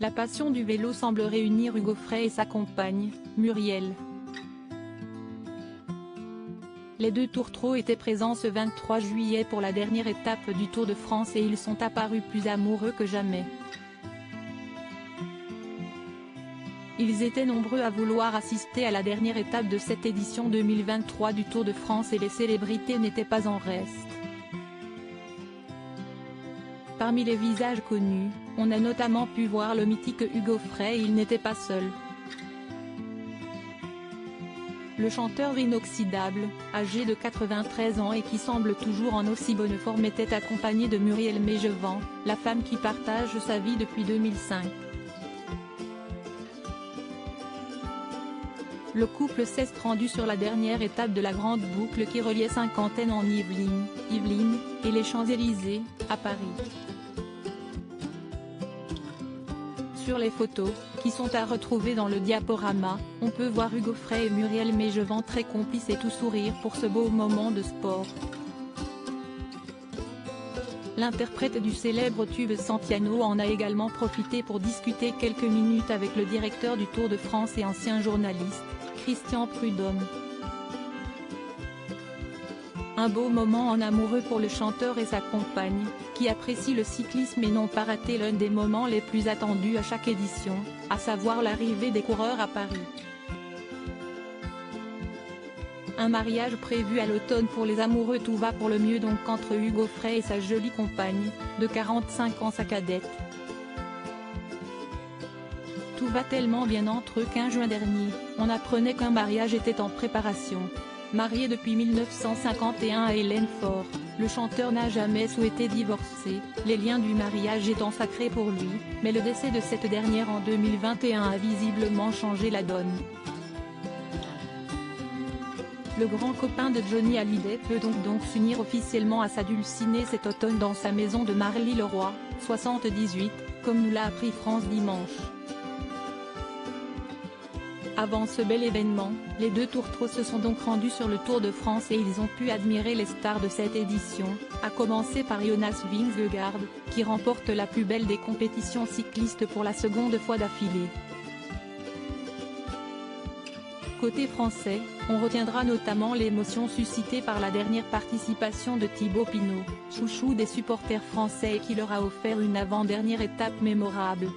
La passion du vélo semble réunir Hugo Frey et sa compagne, Muriel. Les deux tourtereaux étaient présents ce 23 juillet pour la dernière étape du Tour de France et ils sont apparus plus amoureux que jamais. Ils étaient nombreux à vouloir assister à la dernière étape de cette édition 2023 du Tour de France et les célébrités n'étaient pas en reste. Parmi les visages connus, on a notamment pu voir le mythique Hugo Frey et il n'était pas seul. Le chanteur inoxydable, âgé de 93 ans et qui semble toujours en aussi bonne forme était accompagné de Muriel Mégevant, la femme qui partage sa vie depuis 2005. Le couple s'est rendu sur la dernière étape de la grande boucle qui reliait Saint-Quentin en Yvelines, et les Champs-Élysées, à Paris. Sur les photos, qui sont à retrouver dans le diaporama, on peut voir Hugo Frey et Muriel Mégevant très complices et tout sourire pour ce beau moment de sport. L'interprète du célèbre tube Santiano en a également profité pour discuter quelques minutes avec le directeur du Tour de France et ancien journaliste, Christian Prudhomme. Un beau moment en amoureux pour le chanteur et sa compagne, qui apprécient le cyclisme et n'ont pas raté l'un des moments les plus attendus à chaque édition, à savoir l'arrivée des coureurs à Paris. Un mariage prévu à l'automne pour les amoureux, tout va pour le mieux donc entre Hugo Frey et sa jolie compagne, de 45 ans sa cadette. Tout va tellement bien entre eux qu'un juin dernier, on apprenait qu'un mariage était en préparation. Marié depuis 1951 à Hélène Faure, le chanteur n'a jamais souhaité divorcer, les liens du mariage étant sacrés pour lui, mais le décès de cette dernière en 2021 a visiblement changé la donne. Le grand copain de Johnny Hallyday peut donc s'unir officiellement à sa dulcinée cet automne dans sa maison de Marly-le-Roi, 78, comme nous l'a appris France dimanche. Avant ce bel événement, les deux tourtereaux se sont donc rendus sur le Tour de France et ils ont pu admirer les stars de cette édition, à commencer par Jonas Vingegaard, qui remporte la plus belle des compétitions cyclistes pour la seconde fois d'affilée. Côté français, on retiendra notamment l'émotion suscitée par la dernière participation de Thibaut Pinot, chouchou des supporters français et qui leur a offert une avant-dernière étape mémorable.